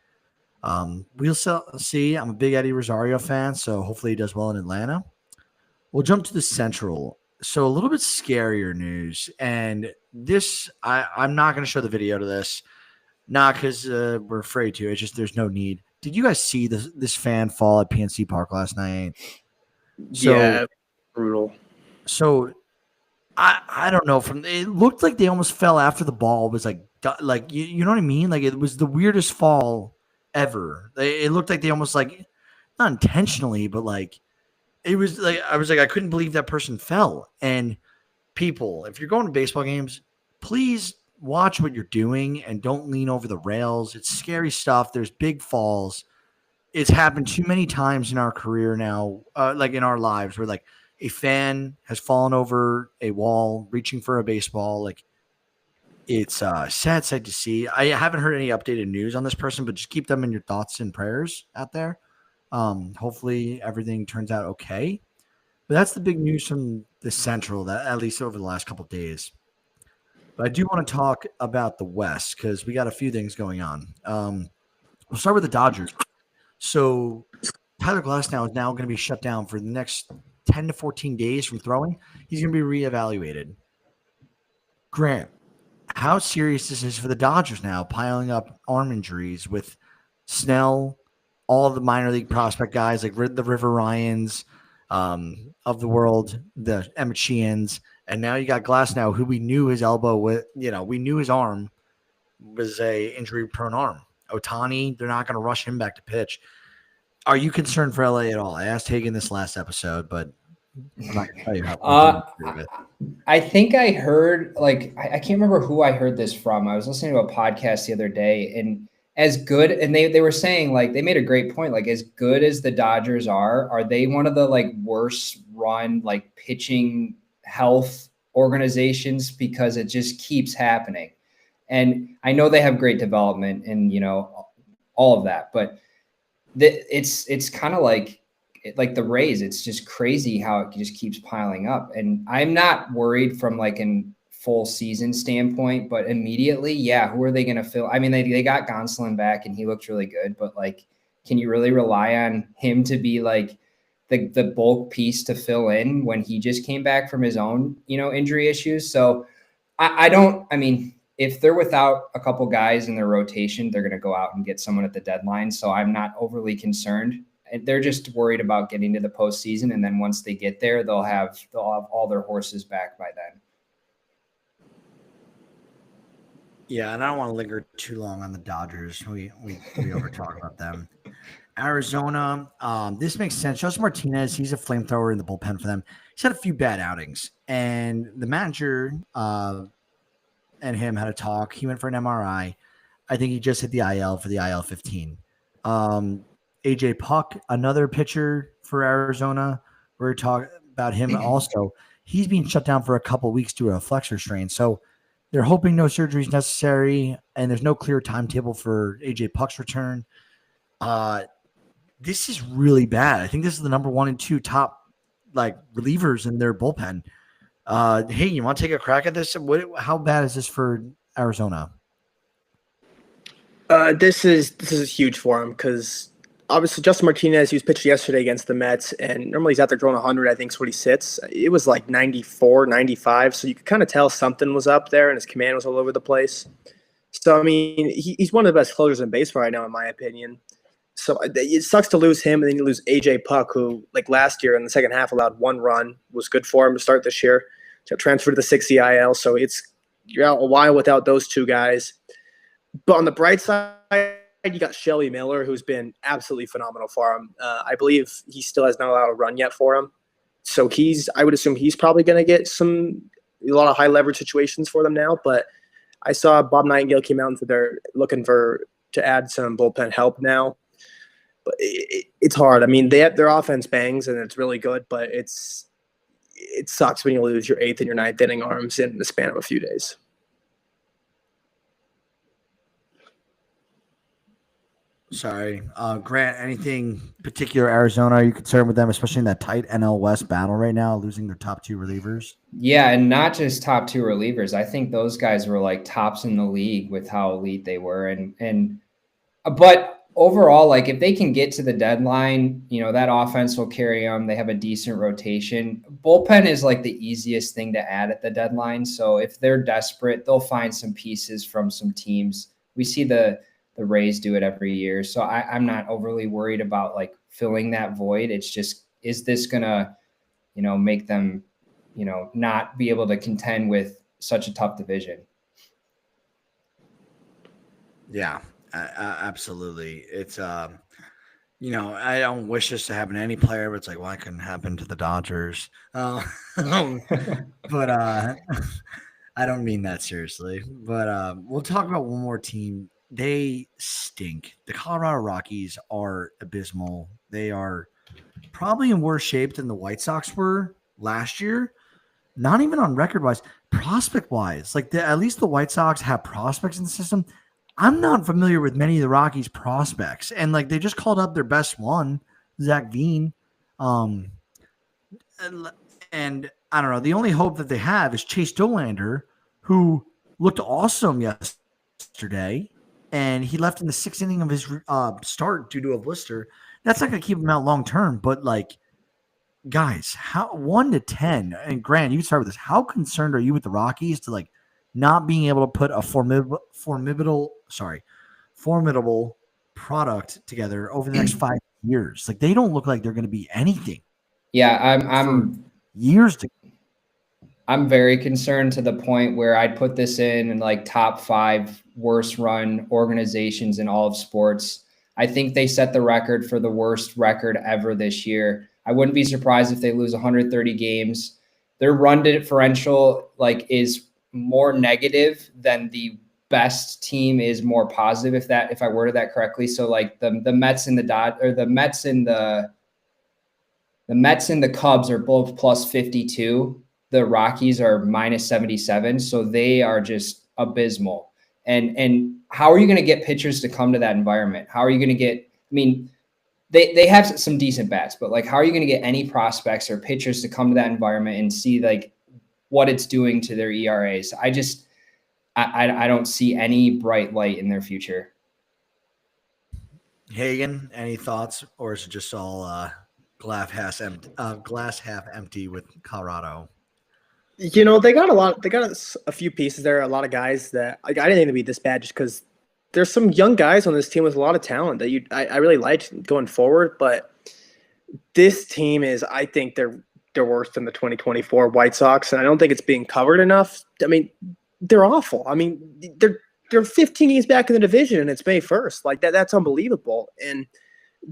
We'll see. I'm a big Eddie Rosario fan, so hopefully he does well in Atlanta. We'll jump to the Central. So a little bit scarier news, and this I'm not going to show the video to this, not because we're afraid to. It's just there's no need. Did you guys see this fan fall at PNC Park last night? Yeah, brutal. So I don't know. It looked like they almost fell after the ball was like you know what I mean? Like it was the weirdest fall ever. It looked like they almost like not intentionally, but like it was like I couldn't believe that person fell. And people, if you're going to baseball games, please watch what you're doing and don't lean over the rails. It's scary stuff. There's big falls. It's happened too many times in our career now, like in our lives, where like a fan has fallen over a wall reaching for a baseball. Like it's sad sight to see. I haven't heard any updated news on this person, but just keep them in your thoughts and prayers out there. Hopefully everything turns out okay. But that's the big news from the Central, that at least over the last couple of days. But I do want to talk about the West because we got a few things going on. We'll start with the Dodgers. So Tyler Glasnow is now going to be shut down for the next 10 to 14 days from throwing. He's going to be reevaluated. Grant, how serious this is for the Dodgers now, piling up arm injuries with Snell, all of the minor league prospect guys like the River Ryans of the world, the Emmett Sheehan's, and now you got Glasnow, who we knew his elbow with, we knew his arm was a injury-prone arm. Ohtani, they're not going to rush him back to pitch. Are you concerned for LA at all? I asked Hagen this last episode, but I'm not going to tell you how. I think I heard, like, I can't remember who I heard this from. I was listening to a podcast the other day, and as good, and they were saying, like, they made a great point, like, as good as the Dodgers are they one of the, like, worst run, like, pitching health organizations because it just keeps happening. And I know they have great development and, all of that, but it's kind of like the Rays. It's just crazy how it just keeps piling up. And I'm not worried from like an full season standpoint, but immediately, yeah, who are they going to fill? I mean, they got Gonsolin back and he looked really good, but like, can you really rely on him to be like the bulk piece to fill in when he just came back from his own, injury issues? So I mean, if they're without a couple guys in their rotation, they're going to go out and get someone at the deadline. So I'm not overly concerned. They're just worried about getting to the postseason. And then once they get there, they'll have all their horses back by then. Yeah. And I don't want to linger too long on the Dodgers. We over talk about them. Arizona. This makes sense. Joseph Martinez, he's a flamethrower in the bullpen for them. He's had a few bad outings, and the manager, and him had a talk. He went for an MRI. I think he just hit the IL for the IL-15. AJ Puck, another pitcher for Arizona. We're talking about him also. he's being shut down for a couple weeks due to a flexor strain. So they're hoping no surgery is necessary, and there's no clear timetable for AJ Puck's return. This is really bad. I think this is the number 1 and 2 top relievers in their bullpen. Hey, you want to take a crack at this? How bad is this for Arizona? This is huge for him because obviously Justin Martinez, he was pitched yesterday against the Mets, and normally he's out there throwing 100, I think is what he sits. It was like 94, 95, so you could kind of tell something was up there, and his command was all over the place. So, I mean, he's one of the best closers in baseball right now, in my opinion. So it sucks to lose him, and then you lose AJ Puck, who, last year in the second half allowed 1 run, was good for him to start this year. So transferred to the 60 IL, so you're out a while without those 2 guys. But on the bright side, you got Shelby Miller, who's been absolutely phenomenal for him. I believe he still has not allowed a run yet for him. So I would assume he's probably going to get a lot of high leverage situations for them now. But I saw Bob Nightingale came out and said they're looking to add some bullpen help now. But it's hard. I mean, their offense bangs and it's really good, but it sucks when you lose your 8th and your 9th inning arms in the span of a few days. Sorry. Grant, anything particular Arizona? Are you concerned with them, especially in that tight NL West battle right now, losing their top 2 relievers? Yeah, and not just top 2 relievers. I think those guys were tops in the league with how elite they were. But overall, if they can get to the deadline, that offense will carry them. They have a decent rotation. Bullpen is the easiest thing to add at the deadline. So if they're desperate, they'll find some pieces from some teams. We see the Rays do it every year. So I'm not overly worried about filling that void. It's just, is this going to, make them, not be able to contend with such a tough division? Yeah, absolutely. It's, I don't wish this to happen to any player, but it's why couldn't it happen to the Dodgers? But I don't mean that seriously. But we'll talk about one more team. They stink. The Colorado Rockies are abysmal. They are probably in worse shape than the White Sox were last year. Not even on record-wise, prospect-wise. At least the White Sox have prospects in the system. I'm not familiar with many of the Rockies' prospects. And, they just called up their best one, Zach Veen. And I don't know. The only hope that they have is Chase Dollander, who looked awesome yesterday. And he left in the 6th inning of his start due to a blister. That's not going to keep him out long term. But guys, how 1 to 10? And Grant, you can start with this. How concerned are you with the Rockies to not being able to put a formidable product together over the next 5 years? They don't look like they're going to be anything. Yeah, I'm years to. I'm very concerned to the point where I'd put this in top 5 worst run organizations in all of sports. I think they set the record for the worst record ever this year. I wouldn't be surprised if they lose 130 games. Their run differential is more negative than the best team is more positive, if I worded that correctly. So the Mets and the Mets and the Cubs are both plus 52. The Rockies are minus 77. So they are just abysmal. And how are you going to get pitchers to come to that environment? How are you going to get, they have some decent bats, but how are you going to get any prospects or pitchers to come to that environment and see what it's doing to their ERAs? I don't see any bright light in their future. Hagen, any thoughts, or is it just all glass half empty with Colorado? They got a few pieces there, a lot of guys that I didn't think it'd be this bad just because there's some young guys on this team with a lot of talent that I really liked going forward. But this team I think they're worse than the 2024 White Sox, and I don't think it's being covered enough. They're awful. They're 15 games back in the division, and it's May 1st. That's unbelievable. And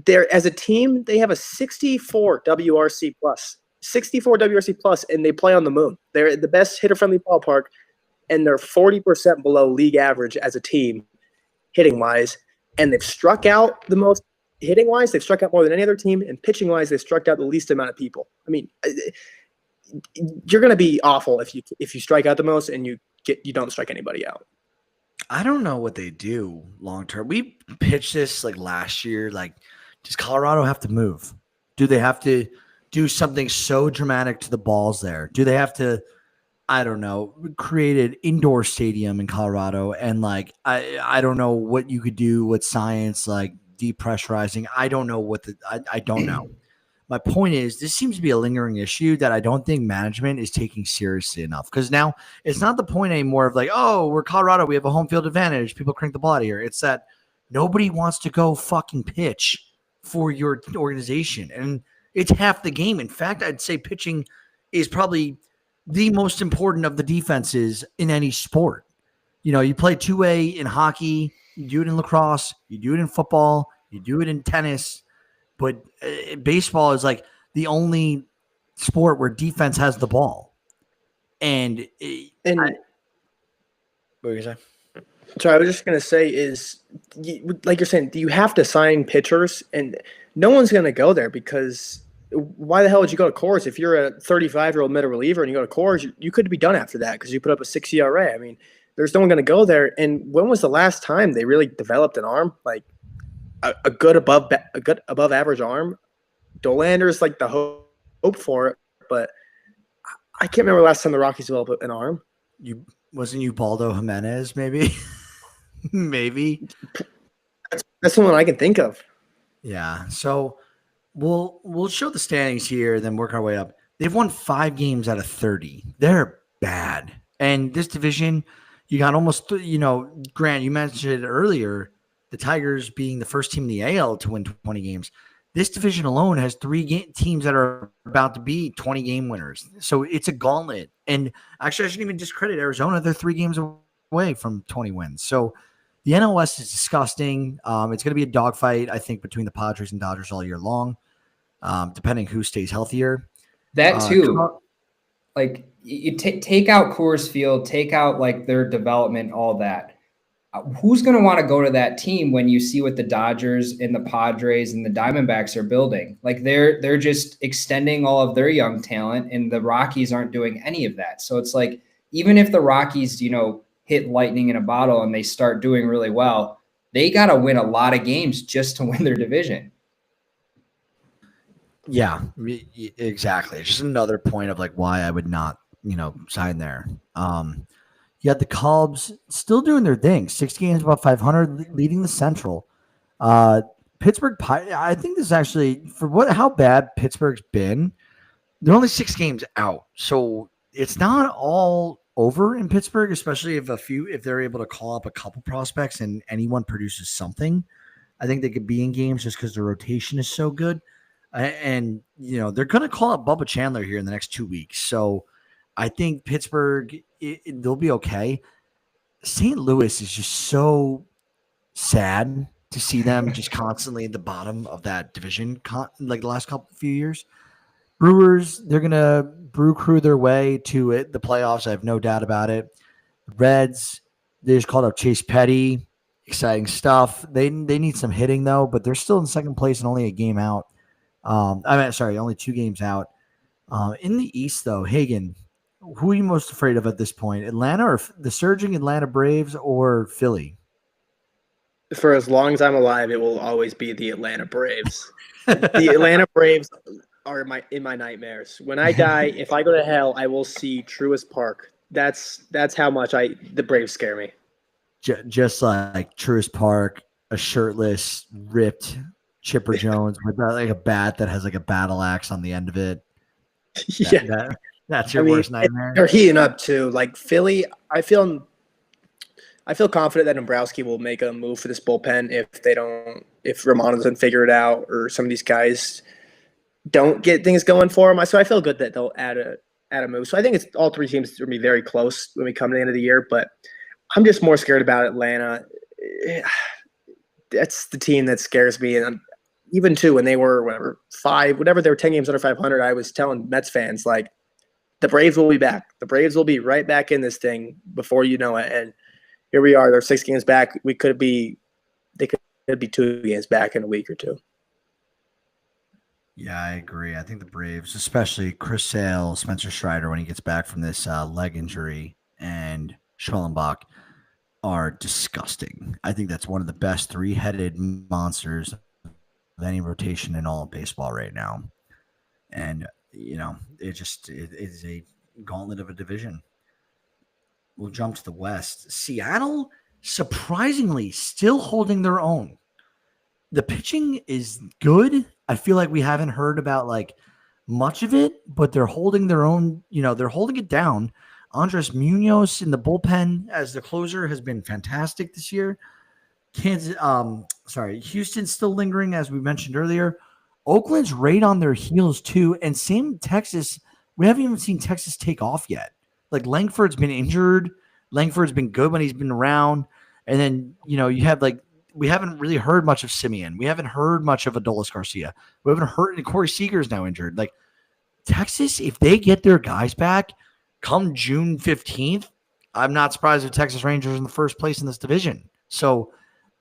they're, as a team, they have a 64 WRC plus. 64 WRC plus, and they play on the moon. They're the best hitter-friendly ballpark, and they're 40% below league average as a team, hitting-wise. And they've struck out the most hitting-wise. They've struck out more than any other team, and pitching-wise, they've struck out the least amount of people. you're going to be awful if you strike out the most and you don't strike anybody out. I don't know what they do long term. We pitched this like last year. Like, does Colorado have to move? Do they have to do something so dramatic to the balls there? Do they have to, I don't know, create an indoor stadium in Colorado? And like, I don't know what you could do with science, like depressurizing. I don't know I don't know. My point is, this seems to be a lingering issue that I don't think management is taking seriously enough. Because now it's not the point anymore of like, oh, we're Colorado, we have a home field advantage. People crank the ball out of here. It's that nobody wants to go fucking pitch for your organization. And it's half the game. In fact, I'd say pitching is probably the most important of the defenses in any sport. You know, you play two-way in hockey, you do it in lacrosse, you do it in football, you do it in tennis. But baseball is like the only sport where defense has the ball. And what were you going to say? Sorry, I was just going to say like you're saying, you have to sign pitchers, and no one's going to go there because why the hell would you go to Coors? If you're a 35-year-old middle reliever and you go to Coors, you could be done after that because you put up a 6 ERA. I mean, there's no one going to go there. And when was the last time they really developed an arm? Like, a good above average arm. Dolander's like the hope for it, but I can't remember the last time the Rockies developed an arm. Wasn't Baldo Jimenez? Maybe, maybe. That's the one I can think of. Yeah. So we'll show the standings here, then work our way up. They've won 5 games out of 30. They're bad, and this division, you got almost. Grant, you mentioned it earlier. The Tigers being the first team in the AL to win 20 games. This division alone has 3 teams that are about to be 20-game winners. So it's a gauntlet. And actually, I shouldn't even discredit Arizona. They're 3 games away from 20 wins. So the NL West is disgusting. It's going to be a dogfight, I think, between the Padres and Dodgers all year long, depending who stays healthier. That too. Like, you take out Coors Field, take out like their development, all that. Who's going to want to go to that team when you see what the Dodgers and the Padres and the Diamondbacks are building? Like they're just extending all of their young talent, and the Rockies aren't doing any of that. So it's like, even if the Rockies, hit lightning in a bottle and they start doing really well, they got to win a lot of games just to win their division. Yeah, exactly. It's just another point of like why I would not, sign there. You got the Cubs still doing their thing. 6 games above 500, leading the Central. Pittsburgh, I think this is actually, for how bad Pittsburgh's been, they're only 6 games out. So it's not all over in Pittsburgh, especially if they're able to call up a couple prospects and anyone produces something. I think they could be in games just because the rotation is so good. And, they're going to call up Bubba Chandler here in the next 2 weeks. So I think Pittsburgh, they'll be okay. St. Louis is just so sad to see them just constantly at the bottom of that division, like the last few years. Brewers, they're going to brew crew their way to the playoffs. I have no doubt about it. Reds, they just called up Chase Petty. Exciting stuff. They need some hitting, though, but they're still in second place and only a game out. Only 2 games out. In the East, though, Hagen, who are you most afraid of at this point? Atlanta or the surging Atlanta Braves or Philly? For as long as I'm alive, it will always be the Atlanta Braves. The Atlanta Braves are in my nightmares. When I die, if I go to hell, I will see Truist Park. That's how much the Braves scare me. Just like Truist Park, a shirtless, ripped Chipper Jones with like a bat that has like a battle axe on the end of it. That's your worst nightmare. They're heating up too. Like Philly, I feel confident that Dombrowski will make a move for this bullpen if Romano doesn't figure it out or some of these guys don't get things going for him. So I feel good that they'll add a move. So I think it's all 3 teams are going to be very close when we come to the end of the year. But I'm just more scared about Atlanta. That's the team that scares me. And even too, when they were they were 10 games under 500, I was telling Mets fans like, the Braves will be back. The Braves will be right back in this thing before you know it. And here we are. They're 6 games back. They could be 2 games back in a week or 2. Yeah, I agree. I think the Braves, especially Chris Sale, Spencer Strider, when he gets back from this leg injury, and Schellenbach are disgusting. I think that's one of the best three-headed monsters of any rotation in all of baseball right now. And, it is a gauntlet of a division. We'll jump to the West. Seattle, surprisingly, still holding their own. The pitching is good. I feel like we haven't heard about like much of it, but they're holding their own, they're holding it down. Andres Munoz in the bullpen as the closer has been fantastic this year. Houston's still lingering, as we mentioned earlier. Oakland's right on their heels too, and same Texas. We haven't even seen Texas take off yet. Like Langford's been injured. Langford's been good when he's been around, and then you have like we haven't really heard much of Simeon. We haven't heard much of Adolis Garcia. We haven't heard, and Corey Seager's now injured. Like Texas, if they get their guys back come June 15th, I'm not surprised if Texas Rangers are in the first place in this division. So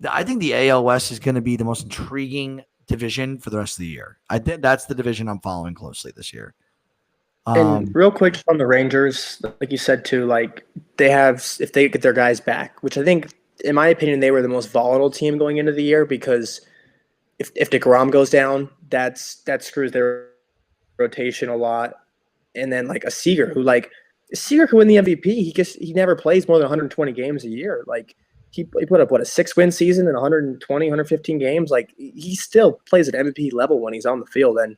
I think the AL West is going to be the most intriguing division for the rest of the year. I think that's the division I'm following closely this year. And real quick just on the Rangers, like you said too, like they have, if they get their guys back, which I think, in my opinion, they were the most volatile team going into the year, because if DeGrom goes down, that screws their rotation a lot. And then like a Seager who win the MVP, he never plays more than 120 games a year. Like he put up a 6-win season in 120, 115 games. Like he still plays at MVP level when he's on the field. And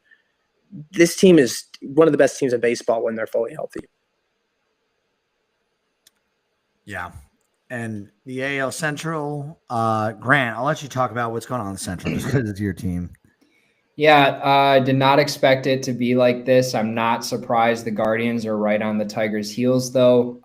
this team is one of the best teams in baseball when they're fully healthy. Yeah. And the AL Central, Grant, I'll let you talk about what's going on in the Central just because it's your team. Yeah, I did not expect it to be like this. I'm not surprised the Guardians are right on the Tigers' heels, though.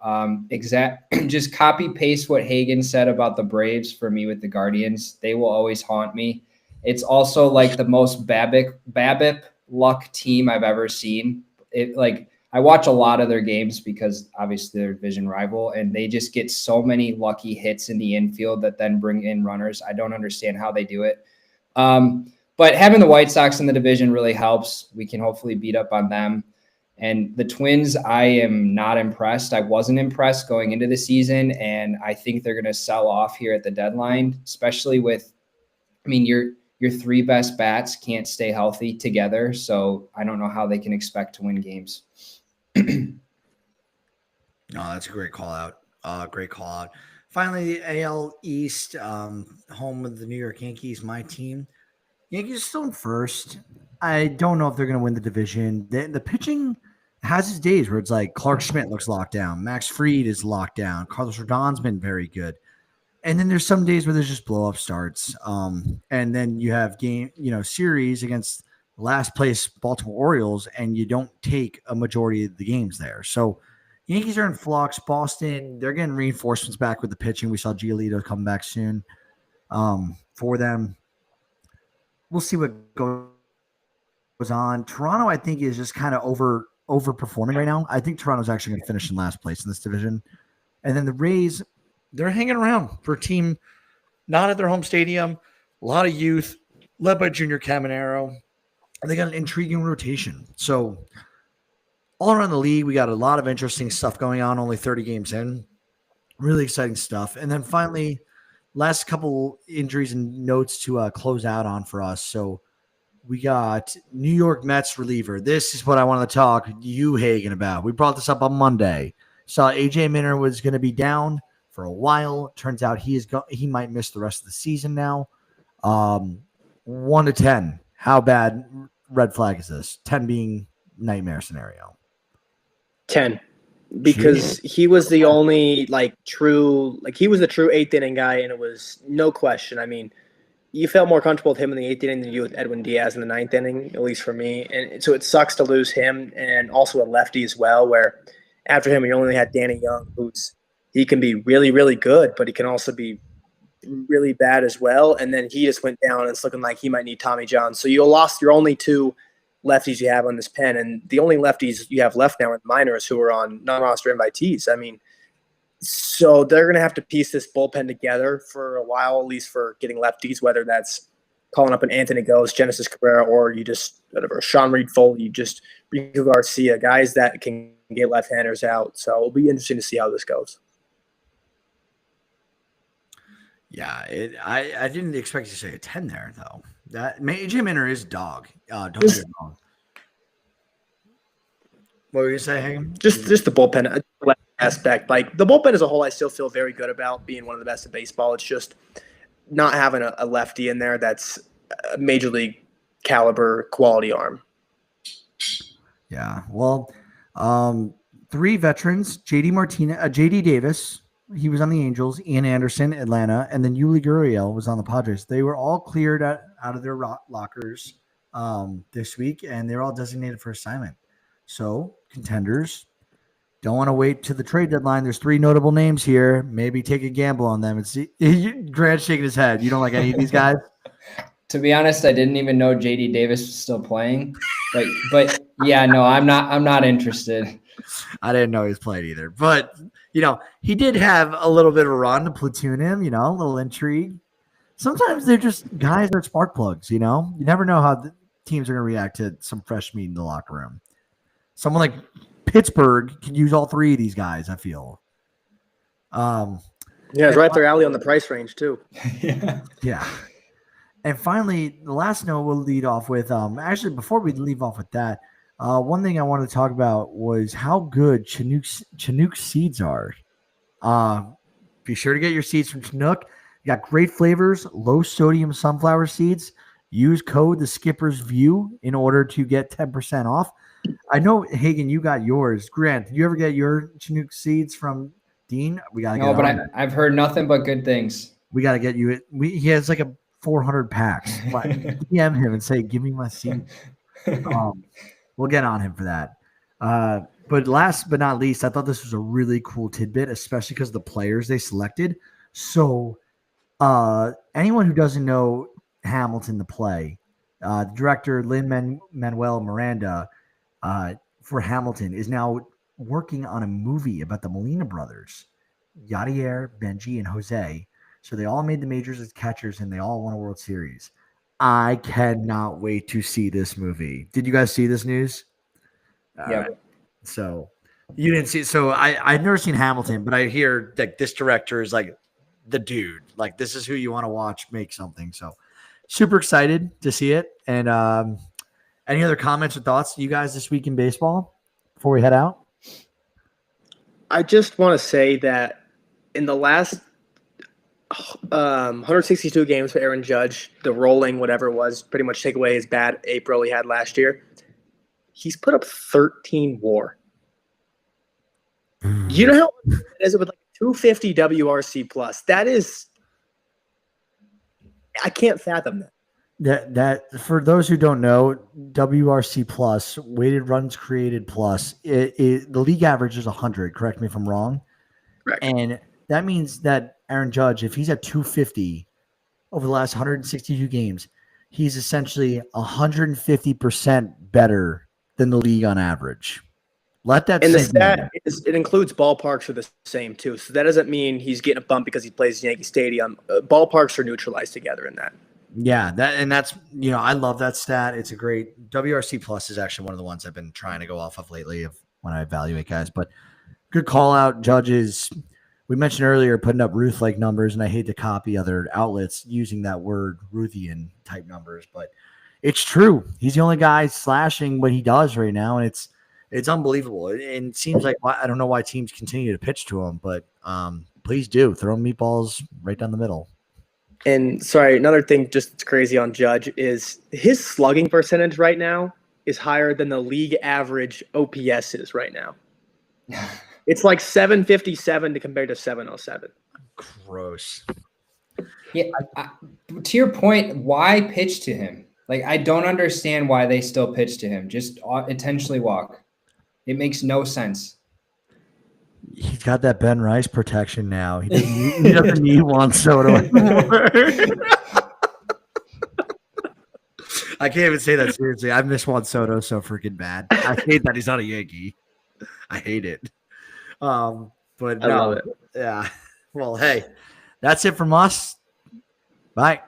Just copy paste what Hagen said about the Braves for me with the Guardians. They will always haunt me. It's also like the most BABIP luck team I've ever seen. I watch a lot of their games because obviously they're division rival, and they just get so many lucky hits in the infield that then bring in runners. I don't understand how they do it. But having the White Sox in the division really helps. We can hopefully beat up on them. And the Twins, I am not impressed. I wasn't impressed going into the season, and I think they're going to sell off here at the deadline, especially with, your three best bats can't stay healthy together. So I don't know how they can expect to win games. No, that's a great call out. Great call out. Finally, the AL East, home of the New York Yankees, my team. Yankees are still in first. I don't know if they're going to win the division. The pitching has its days where it's like Clark Schmidt looks locked down. Max Fried is locked down. Carlos Rodon's been very good. And then there's some days where there's just blow up starts. And then you have series against last place Baltimore Orioles, and you don't take a majority of the games there. So Yankees are in flux. Boston, they're getting reinforcements back with the pitching. We saw Giolito come back soon for them. We'll see what goes on. Toronto, I think, is just kind of overperforming right now. I think Toronto's actually going to finish in last place in this division. And then the Rays, they're hanging around for a team not at their home stadium. A lot of youth, led by Junior Caminero. They got an intriguing rotation. So all around the league, we got a lot of interesting stuff going on. Only 30 games in. Really exciting stuff. And then finally, last couple injuries and notes to close out on for us. So we got New York Mets reliever. This is what I wanted to talk to you, Hagen, about. We brought this up on Monday. Saw AJ Minter was going to be down for a while. Turns out he might miss the rest of the season now. 1 to 10. How bad red flag is this? 10 being nightmare scenario. 10. Because he was the only he was the true 8th inning guy, and it was no question. I mean, you felt more comfortable with him in the 8th inning than you with Edwin Diaz in the 9th inning, at least for me. And so it sucks to lose him, and also a lefty as well, where after him you only had Danny Young, he can be really, really good, but he can also be really bad as well. And then he just went down, and it's looking like he might need Tommy John. So you lost your only 2 lefties you have on this pen, and the only lefties you have left now are the minors who are on non-roster invitees. I mean, so they're going to have to piece this bullpen together for a while, at least for getting lefties, whether that's calling up an Anthony Ghost, Genesis Cabrera, or you just whatever Sean Reed Foley, you just Rico Garcia, guys that can get left-handers out. So it'll be interesting to see how this goes. Yeah, I didn't expect you to say a 10 there though. That AJ Minter is dog. Don't get me wrong. What were you saying? Just the bullpen aspect. Like the bullpen as a whole, I still feel very good about being one of the best in baseball. It's just not having a lefty in there that's a major league caliber quality arm. Yeah. Well, 3 veterans: JD Davis. He was on the Angels. Ian Anderson, Atlanta, and then Yuli Gurriel was on the Padres. They were all cleared out of their lockers this week, and they're all designated for assignment. So contenders don't want to wait to the trade deadline. There's 3 notable names here. Maybe take a gamble on them. Grant's shaking his head. You don't like any of these guys? To be honest, I didn't even know JD Davis was still playing. But yeah, no, I'm not interested. I didn't know he was playing either. But, he did have a little bit of a run to platoon him, a little intrigue. Sometimes they're just guys that are spark plugs, You never know how the teams are going to react to some fresh meat in the locker room. Someone like Pittsburgh could use all 3 of these guys, I feel. Yeah, it's right there alley on the price range, too. Yeah. And finally, the last note we'll lead off with, actually, before we leave off with that, one thing I wanted to talk about was how good Chinook seeds are. Be sure to get your seeds from Chinook. You got great flavors, low sodium sunflower seeds. Use code the Skipper's View in order to get 10% off. I know, Hagen, you got yours. Grant, did you ever get your Chinook seeds from Dean? We gotta no, but I've heard nothing but good things. We gotta get you it. He has like 400 packs. DM him and say, "Give me my seed." We'll get on him for that. But last but not least, I thought this was a really cool tidbit, especially because of the players they selected. So, anyone who doesn't know Hamilton, the play, director Lin-Manuel Miranda for Hamilton is now working on a movie about the Molina brothers, Yadier, Benji, and Jose. So they all made the majors as catchers, and they all won a World Series. I cannot wait to see this movie. Did you guys see this news? Yeah. So you didn't see it. So I've never seen Hamilton, but I hear that this director is like the dude. Like this is who you want to watch make something. So super excited to see it. And any other comments or thoughts, you guys, this week in baseball before we head out? I just want to say that in the last 162 games for Aaron Judge, the rolling, whatever it was, pretty much take away his bad April he had last year. He's put up 13 WAR. You know how it is with like 250 WRC plus? That is, I can't fathom that. That for those who don't know, WRC plus, weighted runs created plus, the league average is 100. Correct me if I'm wrong. Correct. And that means that Aaron Judge, if he's at 250 over the last 162 games, he's essentially 150% better than the league on average. Let that and the sink stat in. is, it includes ballparks are the same too. So that doesn't mean he's getting a bump because he plays Yankee Stadium. Ballparks are neutralized together in that. Yeah, that's I love that stat. It's a great WRC plus is actually one of the ones I've been trying to go off of lately of when I evaluate guys. But good call out, Judges. We mentioned earlier putting up Ruth-like numbers, and I hate to copy other outlets using that word Ruthian type numbers, but it's true. He's the only guy slashing what he does right now, and it's unbelievable. And it seems like I don't know why teams continue to pitch to him, but please do throw him meatballs right down the middle. And sorry, another thing just crazy on Judge is his slugging percentage right now is higher than the league average OPS is right now. It's like 757 to compare to 707. Gross. Yeah. To your point, why pitch to him? Like, I don't understand why they still pitch to him. Just intentionally walk. It makes no sense. He's got that Ben Rice protection now. He doesn't need Juan Soto anymore. I can't even say that seriously. I miss Juan Soto so freaking bad. I hate that he's not a Yankee. I hate it. But I love it. Yeah. Well, hey, that's it from us. Bye.